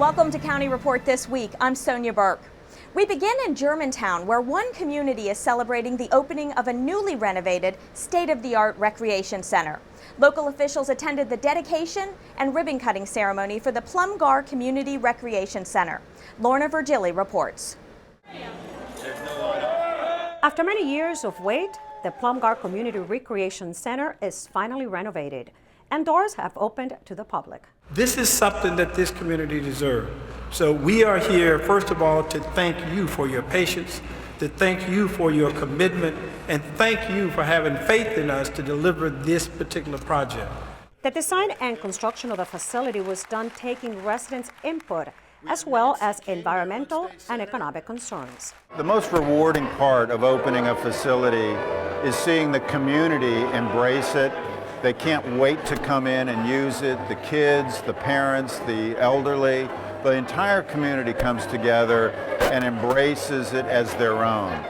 Welcome to County Report This Week. I'm Sonya Burke. We begin in Germantown, where one community is celebrating the opening of a newly renovated, state-of-the-art recreation center. Local officials attended the dedication and ribbon-cutting ceremony for the Plum Gar Community Recreation Center. Lorna Virgili reports. After many years of wait, the Plum Gar Community Recreation Center is finally renovated, and doors have opened to the public. This is something that this community deserves. So we are here, first of all, to thank you for your patience, to thank you for your commitment, and thank you for having faith in us to deliver this particular project. The design and construction of the facility was done taking residents' input, as well as environmental and economic concerns. The most rewarding part of opening a facility is seeing the community embrace it. They can't wait to come in and use it. The kids, the parents, the elderly, the entire community comes together and embraces it as their own.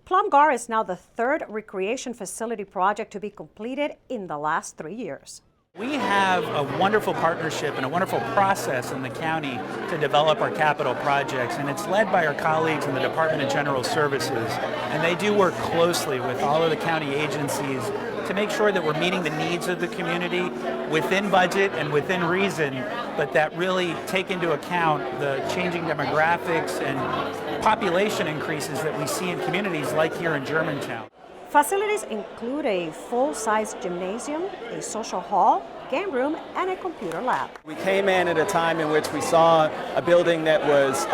Plum Gar is now the third recreation facility project to be completed in the last 3 years. We have a wonderful partnership and a wonderful process in the county to develop our capital projects, and it's led by our colleagues in the Department of General Services, and they do work closely with all of the county agencies to make sure that we're meeting the needs of the community within budget and within reason, but that really take into account the changing demographics and population increases that we see in communities like here in Germantown. Facilities include a full-size gymnasium, a social hall, game room, and a computer lab. We came in at a time in which we saw a building that was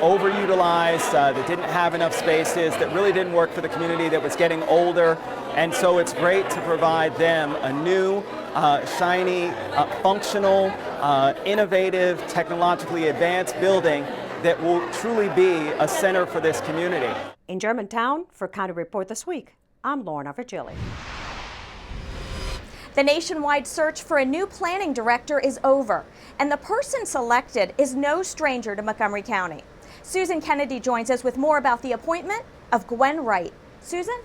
overutilized, that didn't have enough spaces, that really didn't work for the community, that was getting older. And so it's great to provide them a new, shiny, functional, innovative, technologically advanced building that will truly be a center for this community. In Germantown, for County Report This Week, I'm Lorna Virgili. The nationwide search for a new planning director is over, and the person selected is no stranger to Montgomery County. Susan Kenedy joins us with more about the appointment of Gwen Wright. Susan?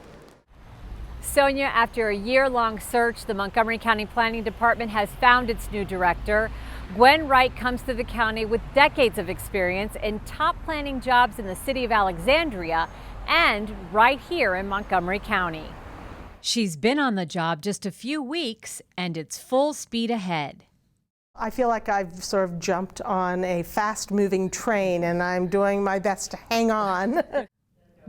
Sonya, after a year-long search, the Montgomery County Planning Department has found its new director. Gwen Wright comes to the county with decades of experience in top planning jobs in the city of Alexandria and right here in Montgomery County. She's been on the job just a few weeks, and it's full speed ahead. I feel like I've sort of jumped on a fast-moving train, and I'm doing my best to hang on.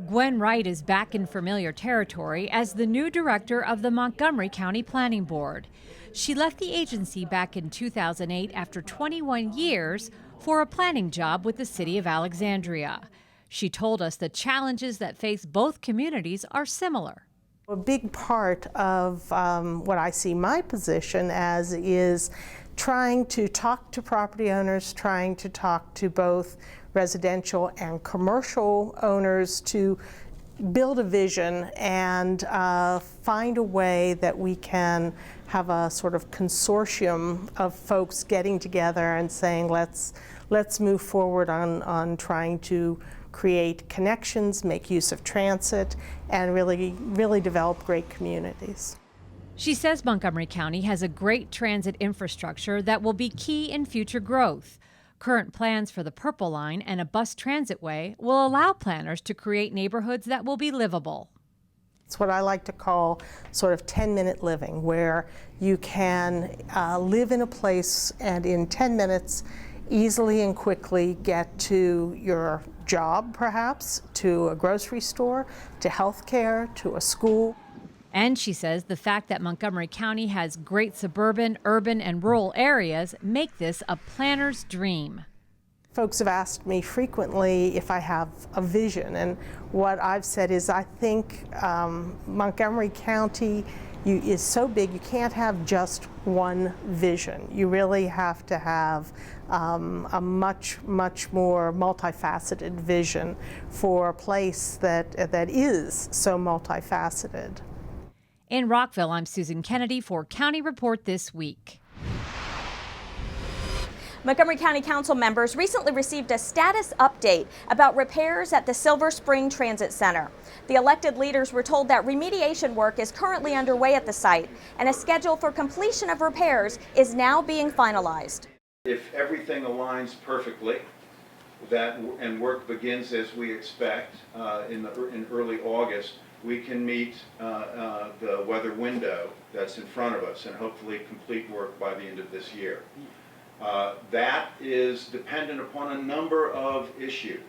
Gwen Wright is back in familiar territory as the new director of the Montgomery County Planning Board. She left the agency back in 2008 after 21 years for a planning job with the city of Alexandria. She told us the challenges that face both communities are similar. A big part of what I see my position as is trying to talk to property owners, trying to talk to both residential and commercial owners to build a vision and find a way that we can have a sort of consortium of folks getting together and saying let's move forward on trying to create connections, make use of transit, and really develop great communities. She says Montgomery County has a great transit infrastructure that will be key in future growth. Current plans for the Purple Line and a bus transitway will allow planners to create neighborhoods that will be livable. It's what I like to call sort of 10-minute living, where you can live in a place and in 10 minutes easily and quickly get to your job, perhaps, to a grocery store, to health care, to a school. And she says the fact that Montgomery County has great suburban, urban, and rural areas make this a planner's dream. Folks have asked me frequently if I have a vision, and what I've said is I think Montgomery County is so big you can't have just one vision. You really have to have a much more multifaceted vision for a place that is so multifaceted. In Rockville, I'm Susan Kenedy for County Report This Week. Montgomery County Council members recently received a status update about repairs at the Silver Spring Transit Center. The elected leaders were told that remediation work is currently underway at the site, and a schedule for completion of repairs is now being finalized. If everything aligns perfectly, and work begins as we expect in early August, we can meet the weather window that's in front of us and hopefully complete work by the end of this year. That is dependent upon a number of issues.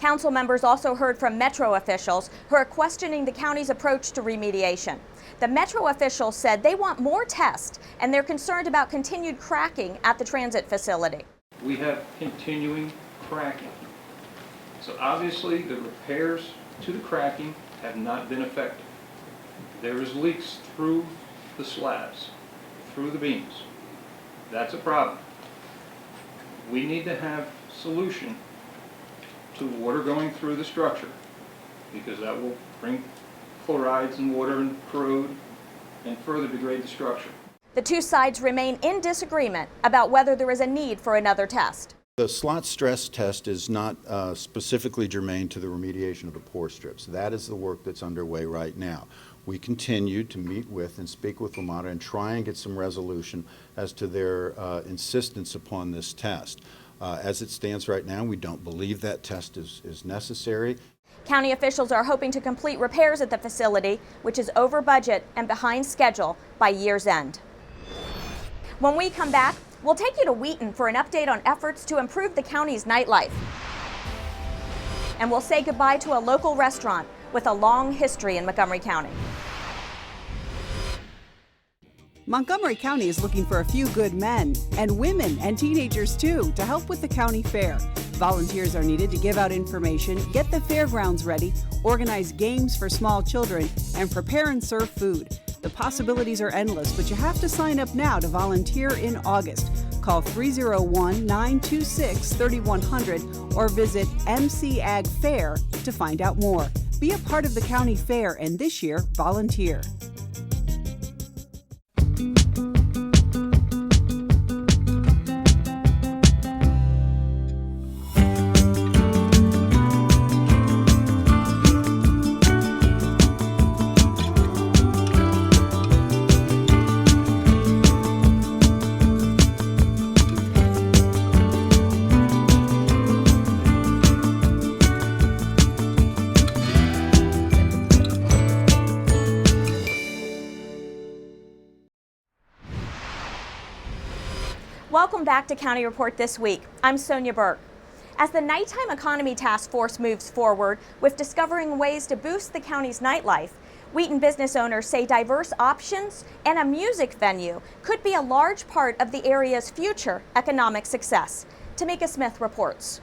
Council members also heard from Metro officials who are questioning the county's approach to remediation. The Metro officials said they want more tests and they're concerned about continued cracking at the transit facility. We have continuing cracking. So obviously the repairs to the cracking have not been effective. There is leaks through the slabs, through the beams. That's a problem. We need to have solution to water going through the structure, because that will bring chlorides and water and corrode and further degrade the structure. The two sides remain in disagreement about whether there is a need for another test. The slot stress test is not specifically germane to the remediation of the pore strips. That is the work that's underway right now. We continue to meet with and speak with WMATA and try and get some resolution as to their insistence upon this test. As it stands right now, we don't believe that test is necessary. County officials are hoping to complete repairs at the facility, which is over budget and behind schedule by year's end. When we come back, we'll take you to Wheaton for an update on efforts to improve the county's nightlife. And we'll say goodbye to a local restaurant with a long history in Montgomery County. Montgomery County is looking for a few good men, and women and teenagers too, to help with the county fair. Volunteers are needed to give out information, get the fairgrounds ready, organize games for small children, and prepare and serve food. The possibilities are endless, but you have to sign up now to volunteer in August. Call 301-926-3100 or visit MC Ag Fair to find out more. Be a part of the county fair, and this year, volunteer. Welcome back to County Report This Week. I'm Sonya Burke. As the Nighttime Economy Task Force moves forward with discovering ways to boost the county's nightlife, Wheaton business owners say diverse options and a music venue could be a large part of the area's future economic success. Tamika Smith reports.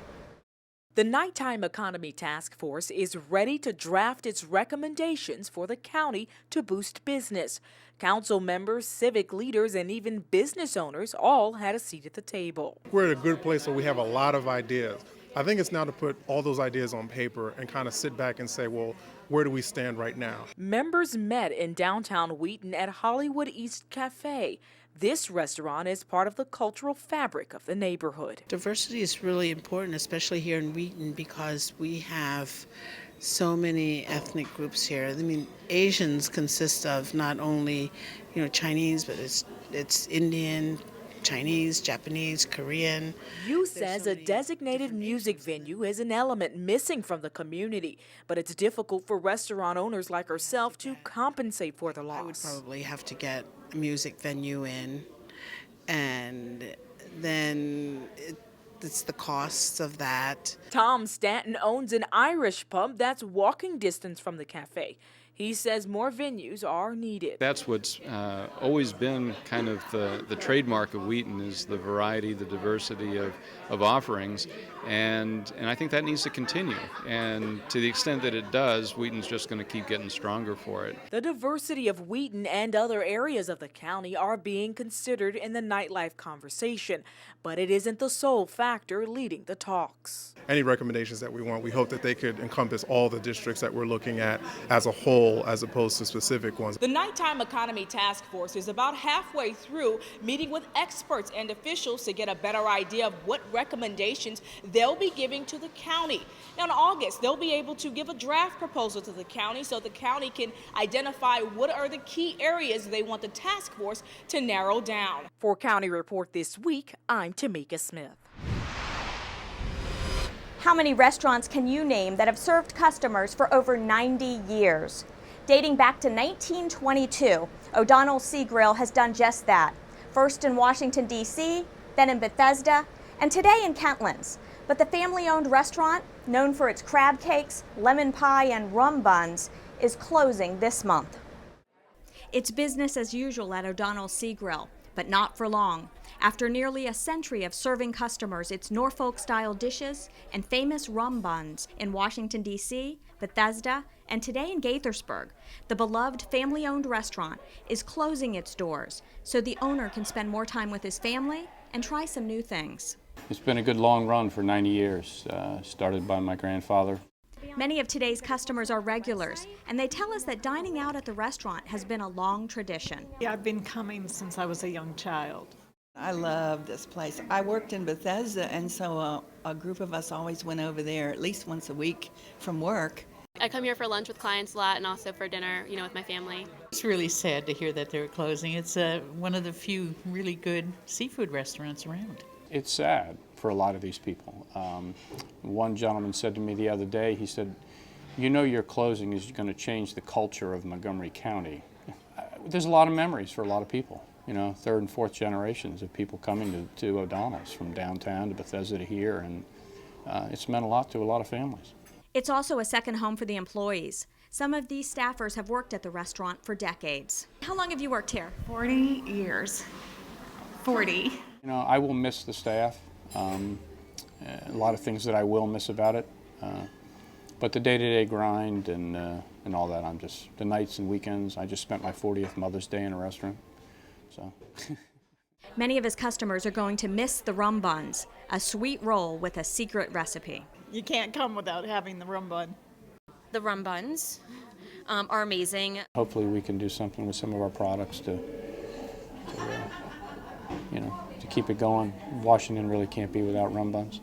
The Nighttime Economy Task Force is ready to draft its recommendations for the county to boost business. Council members, civic leaders, and even business owners all had a seat at the table. We're at a good place where we have a lot of ideas. I think it's now to put all those ideas on paper and kind of sit back and say, well, where do we stand right now? Members met in downtown Wheaton at Hollywood East Cafe. This restaurant is part of the cultural fabric of the neighborhood. Diversity is really important, especially here in Wheaton, because we have so many ethnic groups here. I mean, Asians consist of not only, Chinese, but it's Indian, Chinese, Japanese, Korean. Yu says a designated music venue is an element missing from the community, but it's difficult for restaurant owners like herself to compensate for the loss. I would probably have to get a music venue in, and then it's the costs of that. Tom Stanton owns an Irish pub that's walking distance from the cafe. He says more venues are needed. That's what's always been kind of the trademark of Wheaton, is the variety, the diversity of offerings, and I think that needs to continue. And to the extent that it does, Wheaton's just going to keep getting stronger for it. The diversity of Wheaton and other areas of the county are being considered in the nightlife conversation, but it isn't the sole factor leading the talks. Any recommendations that we want, we hope that they could encompass all the districts that we're looking at as a whole, goal as opposed to specific ones. The Nighttime Economy Task Force is about halfway through meeting with experts and officials to get a better idea of what recommendations they'll be giving to the county. Now in August, they'll be able to give a draft proposal to the county so the county can identify what are the key areas they want the task force to narrow down. For County Report this week, I'm Tamika Smith. How many restaurants can you name that have served customers for over 90 years? Dating back to 1922, ODonnell Seagrill has done just that. First in Washington, D.C., then in Bethesda, and today in Kentlands. But the family-owned restaurant, known for its crab cakes, lemon pie, and rum buns, is closing this month. It's business as usual at O'Donnell Seagrill, but not for long. After nearly a century of serving customers its Norfolk-style dishes and famous rum buns in Washington, D.C., Bethesda, and today in Gaithersburg, the beloved family-owned restaurant is closing its doors so the owner can spend more time with his family and try some new things. It's been a good long run for 90 years, started by my grandfather. Many of today's customers are regulars, and they tell us that dining out at the restaurant has been a long tradition. Yeah, I've been coming since I was a young child. I love this place. I worked in Bethesda, and so a group of us always went over there at least once a week from work. I come here for lunch with clients a lot and also for dinner, with my family. It's really sad to hear that they're closing. It's one of the few really good seafood restaurants around. It's sad for a lot of these people. One gentleman said to me the other day, he said, your closing is going to change the culture of Montgomery County. There's a lot of memories for a lot of people. Third and fourth generations of people coming to O'Donnell's from downtown to Bethesda to here, and it's meant a lot to a lot of families. It's also a second home for the employees. Some of these staffers have worked at the restaurant for decades. How long have you worked here? 40 years. 40. I will miss the staff. A lot of things that I will miss about it. But the day-to-day grind and all that, the nights and weekends, I just spent my 40th Mother's Day in a restaurant. So. Many of his customers are going to miss the rum buns, a sweet roll with a secret recipe. You can't come without having the rum bun. The rum buns are amazing. Hopefully we can do something with some of our products to keep it going. Washington really can't be without rum buns.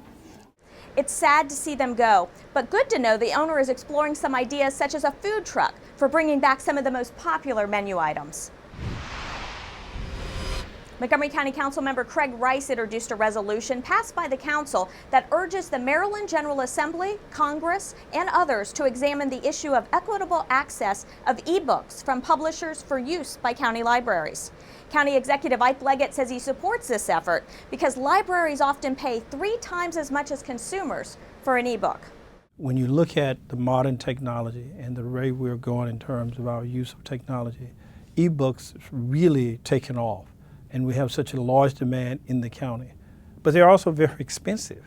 It's sad to see them go, but good to know the owner is exploring some ideas such as a food truck for bringing back some of the most popular menu items. Montgomery County Council member Craig Rice introduced a resolution passed by the council that urges the Maryland General Assembly, Congress, and others to examine the issue of equitable access of eBooks from publishers for use by county libraries. County Executive Ike Leggett says he supports this effort because libraries often pay 3 times as much as consumers for an ebook. When you look at the modern technology and the way we're going in terms of our use of technology, ebooks really taken off. And we have such a large demand in the county. But they're also very expensive.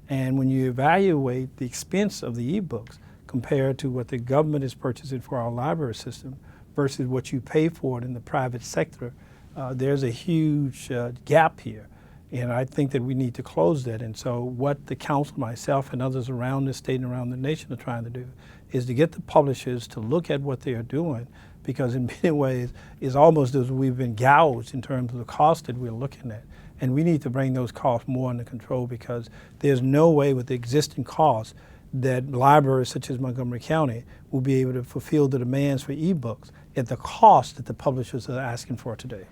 And when you evaluate the expense of the ebooks compared to what the government is purchasing for our library system versus what you pay for it in the private sector, there's a huge gap here. And I think that we need to close that. And so what the council, myself, and others around the state and around the nation are trying to do is to get the publishers to look at what they are doing, because in many ways it's almost as we've been gouged in terms of the cost that we're looking at. And we need to bring those costs more under control, because there's no way with the existing costs that libraries such as Montgomery County will be able to fulfill the demands for ebooks at the cost that the publishers are asking for today.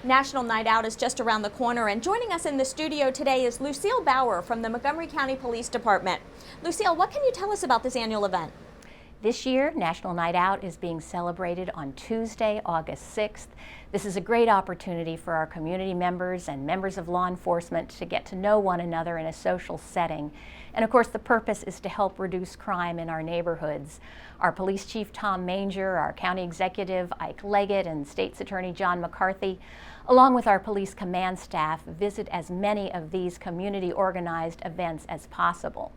National Night Out is just around the corner, and joining us in the studio today is Lucille Bauer from the Montgomery County Police Department. Lucille, what can you tell us about this annual event? This year, National Night Out is being celebrated on Tuesday, August 6th. This is a great opportunity for our community members and members of law enforcement to get to know one another in a social setting. And of course, the purpose is to help reduce crime in our neighborhoods. Our Police Chief Tom Manger, our County Executive Ike Leggett, and State's Attorney John McCarthy, along with our police command staff, visit as many of these community organized events as possible.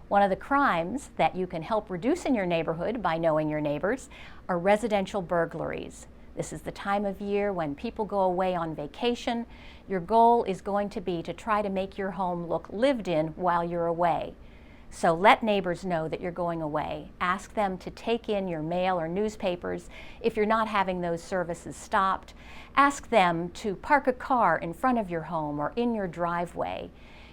One of the crimes that you can help reduce in your neighborhood by knowing your neighbors are residential burglaries. This is the time of year when people go away on vacation. Your goal is going to be to try to make your home look lived in while you're away. So let neighbors know that you're going away. Ask them to take in your mail or newspapers if you're not having those services stopped. Ask them to park a car in front of your home or in your driveway.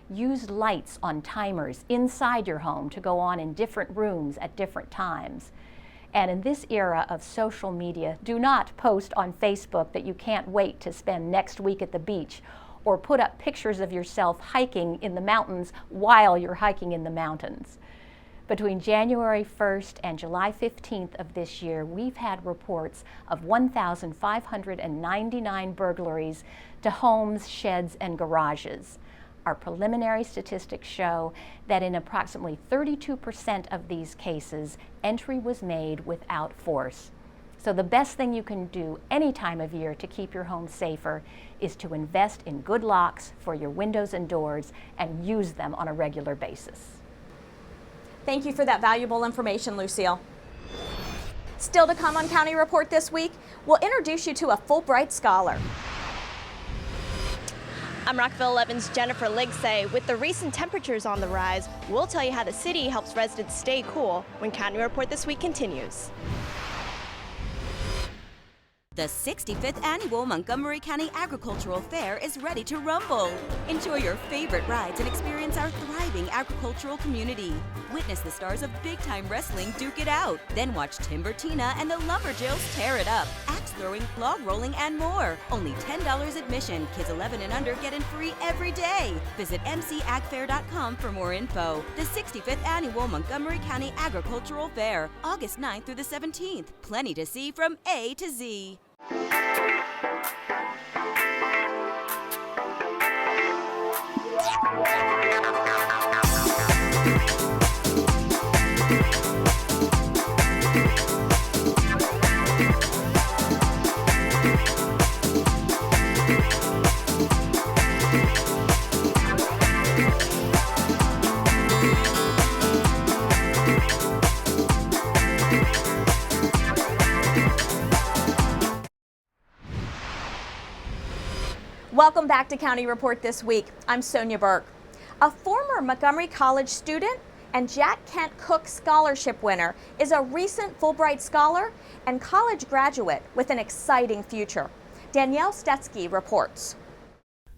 Use lights on timers inside your home to go on in different rooms at different times. And in this era of social media, do not post on Facebook that you can't wait to spend next week at the beach, or put up pictures of yourself hiking in the mountains while you're hiking in the mountains. Between January 1st and July 15th of this year, we've had reports of 1,599 burglaries to homes, sheds, and garages. Our preliminary statistics show that in approximately 32% of these cases, entry was made without force. So the best thing you can do any time of year to keep your home safer is to invest in good locks for your windows and doors and use them on a regular basis. Thank you for that valuable information, Lucille. Still to come on County Report this week, we'll introduce you to a Fulbright Scholar. I'm Rockville 11's Jennifer Ligsay. With the recent temperatures on the rise, we'll tell you how the city helps residents stay cool when County Report this week continues. The 65th Annual Montgomery County Agricultural Fair is ready to rumble. Enjoy your favorite rides and experience our thriving agricultural community. Witness the stars of big-time wrestling duke it out. Then watch Timber Tina and the Lumberjills tear it up. Axe throwing, log rolling, and more. Only $10 admission. Kids 11 and under get in free every day. Visit mcagfair.com for more info. The 65th Annual Montgomery County Agricultural Fair, August 9th through the 17th. Plenty to see from A to Z. Welcome back to County Report this week. I'm Sonya Burke. A former Montgomery College student and Jack Kent Cook Scholarship winner is a recent Fulbright Scholar and college graduate with an exciting future. Danielle Stetsky reports.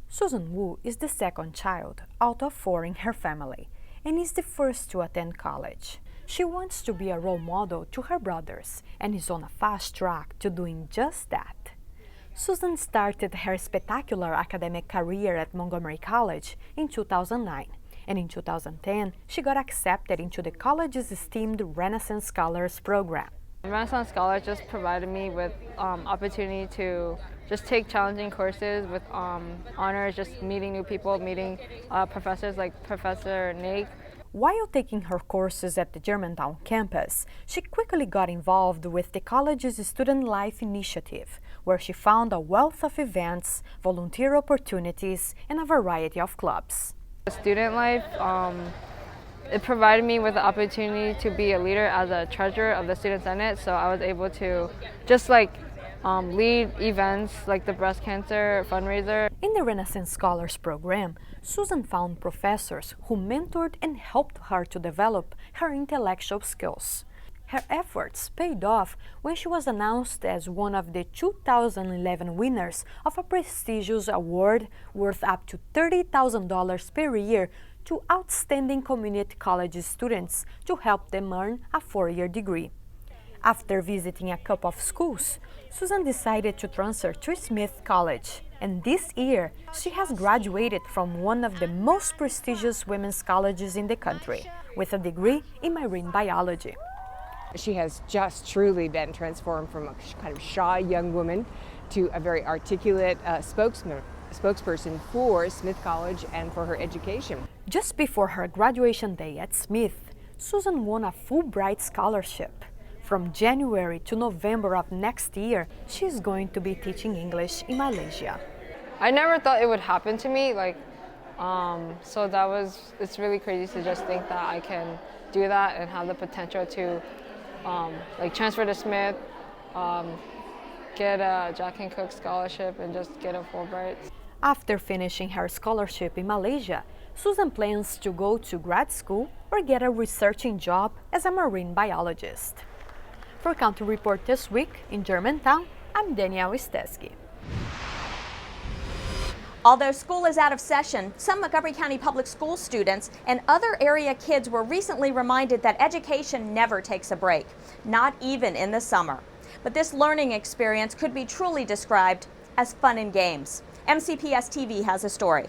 Susan Wu is the second child out of 4 in her family and is the first to attend college. She wants to be a role model to her brothers and is on a fast track to doing just that. Susan started her spectacular academic career at Montgomery College in 2009, and in 2010 she got accepted into the college's esteemed Renaissance Scholars program. Renaissance Scholar just provided me with opportunity to just take challenging courses with honors, just meeting new people, meeting professors like Professor Nate. While taking her courses at the Germantown campus, she quickly got involved with the college's Student Life Initiative, where she found a wealth of events, volunteer opportunities, and a variety of clubs. Student life, it provided me with the opportunity to be a leader as a treasurer of the Student Senate, so I was able to just lead events like the breast cancer fundraiser. In the Renaissance Scholars program, Susan found professors who mentored and helped her to develop her intellectual skills. Her efforts paid off when she was announced as one of the 2011 winners of a prestigious award worth up to $30,000 per year to outstanding community college students to help them earn a 4-year degree. After visiting a couple of schools, Susan decided to transfer to Smith College, and this year she has graduated from one of the most prestigious women's colleges in the country with a degree in marine biology. She has just truly been transformed from a kind of shy young woman to a very articulate spokesperson for Smith College and for her education. Just before her graduation day at Smith, Susan won a Fulbright Scholarship. From January to November of next year, she's going to be teaching English in Malaysia. I never thought it would happen to me, so it's really crazy to just think that I can do that and have the potential to transfer to Smith, get a Jack and Cook scholarship and just get a Fulbright. After finishing her scholarship in Malaysia, Susan plans to go to grad school or get a researching job as a marine biologist. For County Report this week in Germantown, I'm Danielle Stesky. Although school is out of session, some Montgomery County Public School students and other area kids were recently reminded that education never takes a break, not even in the summer. But this learning experience could be truly described as fun and games. MCPS TV has a story.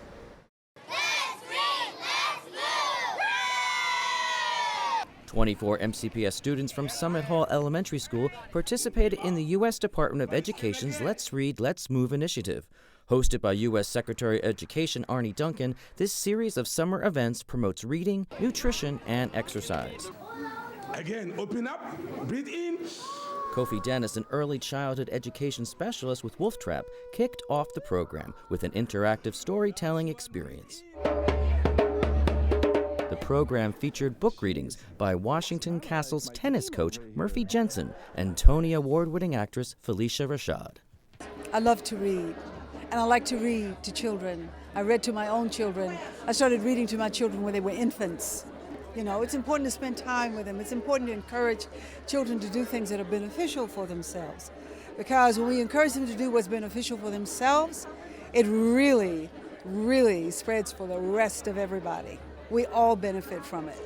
24 MCPS students from Summit Hall Elementary School participated in the U.S. Department of Education's Let's Read, Let's Move initiative. Hosted by U.S. Secretary of Education Arne Duncan, this series of summer events promotes reading, nutrition, and exercise. Again, open up, breathe in. Kofi Dennis, an early childhood education specialist with Wolf Trap, kicked off the program with an interactive storytelling experience. The program featured book readings by Washington Castle's tennis coach Murphy Jensen and Tony Award-winning actress Felicia Rashad. I love to read, and I like to read to children. I read to my own children. I started reading to my children when they were infants. You know, it's important to spend time with them. It's important to encourage children to do things that are beneficial for themselves. Because when we encourage them to do what's beneficial for themselves, it really, really spreads for the rest of everybody. We all benefit from it.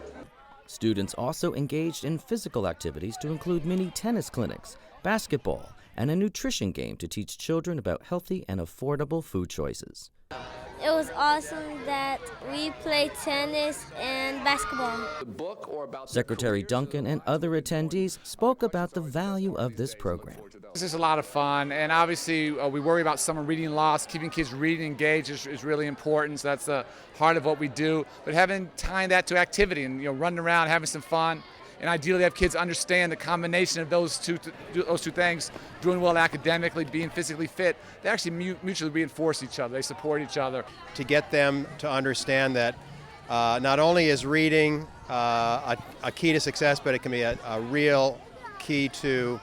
Students also engaged in physical activities to include mini tennis clinics, basketball, and a nutrition game to teach children about healthy and affordable food choices. It was awesome that we played tennis and basketball. Secretary Duncan and other attendees spoke about the value of this program. This is a lot of fun, and obviously we worry about summer reading loss. Keeping kids reading engaged is really important, so that's the heart of what we do. But tying that to activity and running around, having some fun, and ideally have kids understand the combination of those two things, doing well academically, being physically fit. They actually mutually reinforce each other. They support each other. To get them to understand that not only is reading a key to success, but it can be a real key to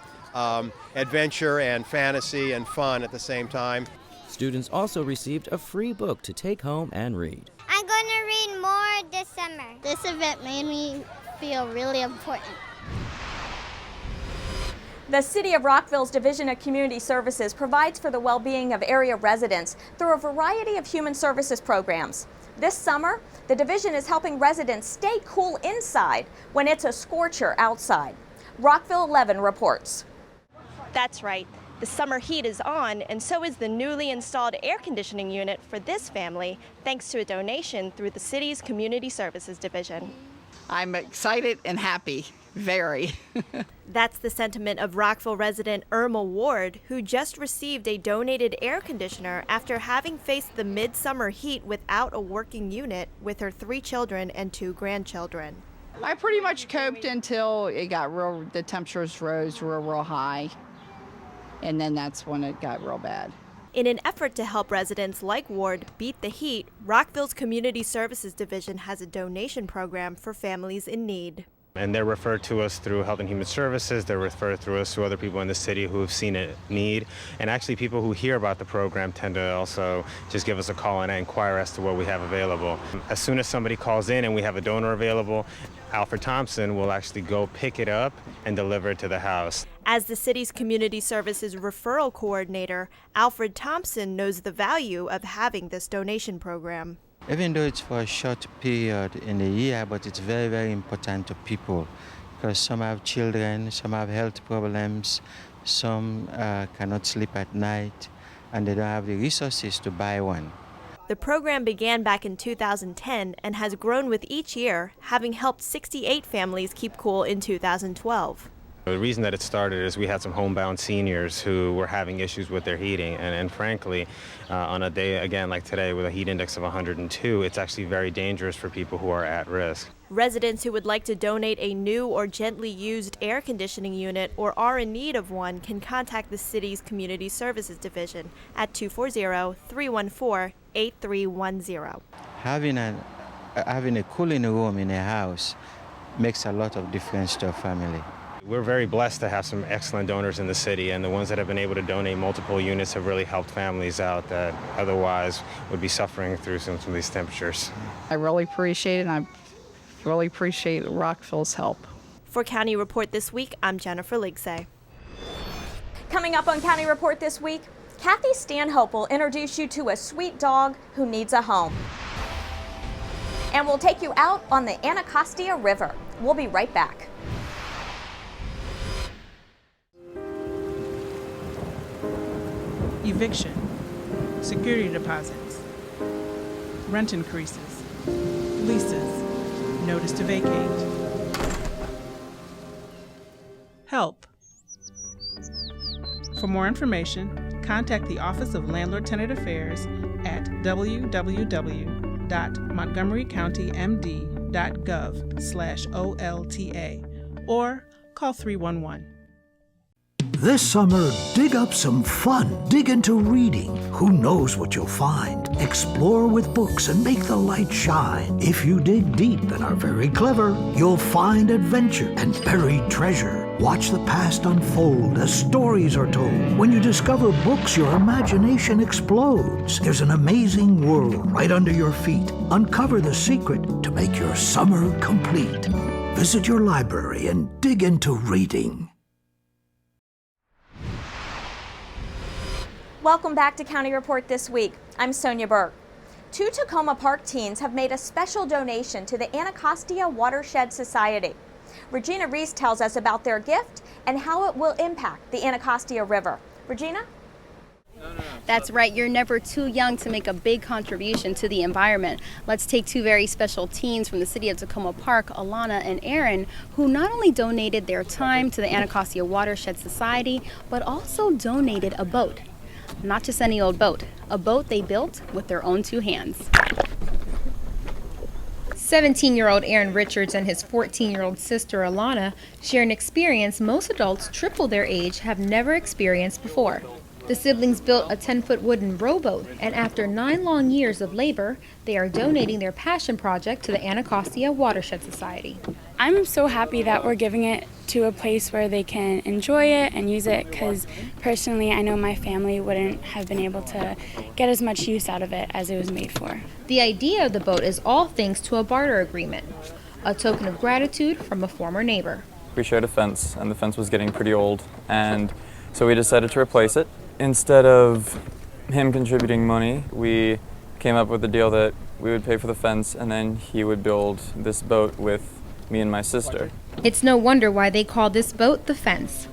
adventure and fantasy and fun at the same time. Students also received a free book to take home and read. I'm going to read more this summer. This event made me feel really important. The City of Rockville's Division of Community Services provides for the well-being of area residents through a variety of human services programs. This summer, the division is helping residents stay cool inside when it's a scorcher outside. Rockville 11 reports. That's right. The summer heat is on, and so is the newly installed air conditioning unit for this family, thanks to a donation through the city's Community Services Division. I'm excited and happy, very. That's the sentiment of Rockville resident Irma Ward, who just received a donated air conditioner after having faced the midsummer heat without a working unit with her 3 children and 2 grandchildren. I pretty much coped until the temperatures rose real high, and then that's when it got real bad. In an effort to help residents like Ward beat the heat, Rockville's Community Services Division has a donation program for families in need. And they're referred to us through Health and Human Services. They're referred through us to other people in the city who have seen a need. And actually people who hear about the program tend to also just give us a call and inquire as to what we have available. As soon as somebody calls in and we have a donor available, Alfred Thompson will actually go pick it up and deliver it to the house. As the city's Community Services Referral Coordinator, Alfred Thompson knows the value of having this donation program. Even though it's for a short period in the year, but it's very, very important to people because some have children, some have health problems, some cannot sleep at night, and they don't have the resources to buy one. The program began back in 2010 and has grown with each year, having helped 68 families keep cool in 2012. The reason that it started is we had some homebound seniors who were having issues with their heating, and frankly, on a day, again, like today, with a heat index of 102, it's actually very dangerous for people who are at risk. Residents who would like to donate a new or gently used air conditioning unit or are in need of one can contact the city's Community Services Division at 240-314-8310. Having a cooling room in a house makes a lot of difference to a family. We're very blessed to have some excellent donors in the city, and the ones that have been able to donate multiple units have really helped families out that otherwise would be suffering through some of these temperatures. I really appreciate it, and I really appreciate Rockville's help. For County Report This Week, I'm Jennifer Ligsay. Coming up on County Report This Week, Kathy Stanhope will introduce you to a sweet dog who needs a home. And we'll take you out on the Anacostia River. We'll be right back. Eviction, security deposits, rent increases, leases, notice to vacate. Help. For more information, contact the Office of Landlord-Tenant Affairs at www.montgomerycountymd.gov/OLTA or call 311. This summer, dig up some fun. Dig into reading. Who knows what you'll find? Explore with books and make the light shine. If you dig deep and are very clever, you'll find adventure and buried treasure. Watch the past unfold as stories are told. When you discover books, your imagination explodes. There's an amazing world right under your feet. Uncover the secret to make your summer complete. Visit your library and dig into reading. Welcome back to County Report This Week. I'm Sonya Burke. 2 Takoma Park teens have made a special donation to the Anacostia Watershed Society. Regina Reese tells us about their gift and how it will impact the Anacostia River. Regina? That's right, you're never too young to make a big contribution to the environment. Let's take 2 very special teens from the city of Takoma Park, Alana and Aaron, who not only donated their time to the Anacostia Watershed Society, but also donated a boat. Not just any old boat, a boat they built with their own 2 hands. 17-year-old Aaron Richards and his 14-year-old sister Alana share an experience most adults triple their age have never experienced before. The siblings built a 10-foot wooden rowboat, and after 9 long years of labor, they are donating their passion project to the Anacostia Watershed Society. I'm so happy that we're giving it to a place where they can enjoy it and use it, because personally I know my family wouldn't have been able to get as much use out of it as it was made for. The idea of the boat is all thanks to a barter agreement, a token of gratitude from a former neighbor. We shared a fence, and the fence was getting pretty old, and so we decided to replace it. Instead of him contributing money, we came up with the deal that we would pay for the fence and then he would build this boat with me and my sister. It's no wonder why they call this boat the Fence.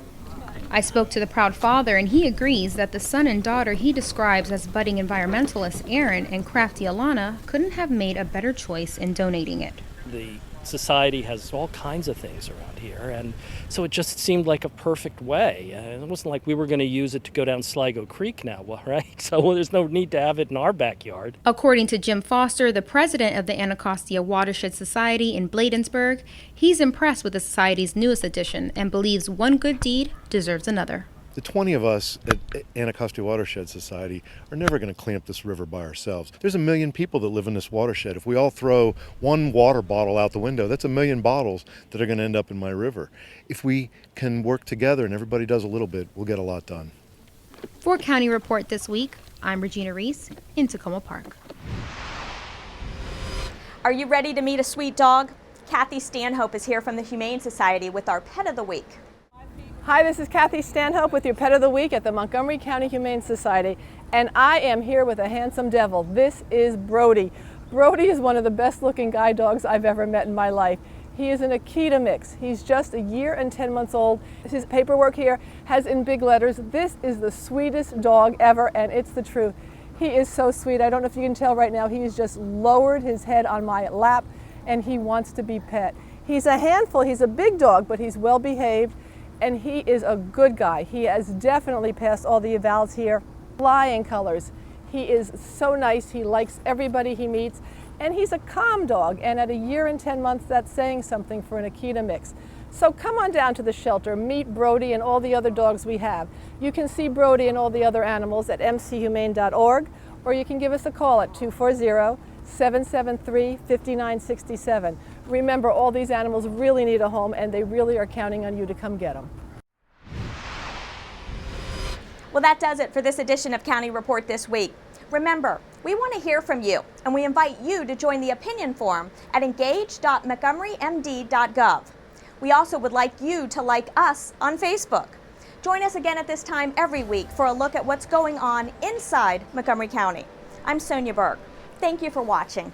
I spoke to the proud father, and he agrees that the son and daughter he describes as budding environmentalists Aaron and crafty Alana couldn't have made a better choice in donating it. The society has all kinds of things around here, and so it just seemed like a perfect way. It wasn't like we were going to use it to go down Sligo Creek now, right? So there's no need to have it in our backyard. According to Jim Foster, the president of the Anacostia Watershed Society in Bladensburg, he's impressed with the society's newest addition and believes one good deed deserves another. The 20 of us at Anacostia Watershed Society are never going to clean up this river by ourselves. There's 1 million people that live in this watershed. If we all throw one water bottle out the window, that's 1 million bottles that are going to end up in my river. If we can work together and everybody does a little bit, we'll get a lot done. For County Report This Week, I'm Regina Reese in Takoma Park. Are you ready to meet a sweet dog? Kathy Stanhope is here from the Humane Society with our Pet of the Week. Hi, this is Kathy Stanhope with your Pet of the Week at the Montgomery County Humane Society, and I am here with a handsome devil. This is Brody. Brody is one of the best looking guide dogs I've ever met in my life. He is an Akita mix. He's just 1 year and 10 months old. His paperwork here has in big letters, "This is the sweetest dog ever," and it's the truth. He is so sweet. I don't know if you can tell right now, he's just lowered his head on my lap and he wants to be pet. He's a handful. He's a big dog, but he's well behaved. And he is a good guy. He has definitely passed all the evals here. Flying colors. He is so nice. He likes everybody he meets. And he's a calm dog. And at 1 year and 10 months, that's saying something for an Akita mix. So come on down to the shelter, meet Brody and all the other dogs we have. You can see Brody and all the other animals at mchumane.org, or you can give us a call at 773-5967. Remember, all these animals really need a home, and they really are counting on you to come get them. Well, that does it for this edition of County Report This Week. Remember, we want to hear from you, and we invite you to join the opinion forum at engage.montgomerymd.gov. We also would like you to like us on Facebook. Join us again at this time every week for a look at what's going on inside Montgomery County. I'm Sonya Burke. Thank you for watching.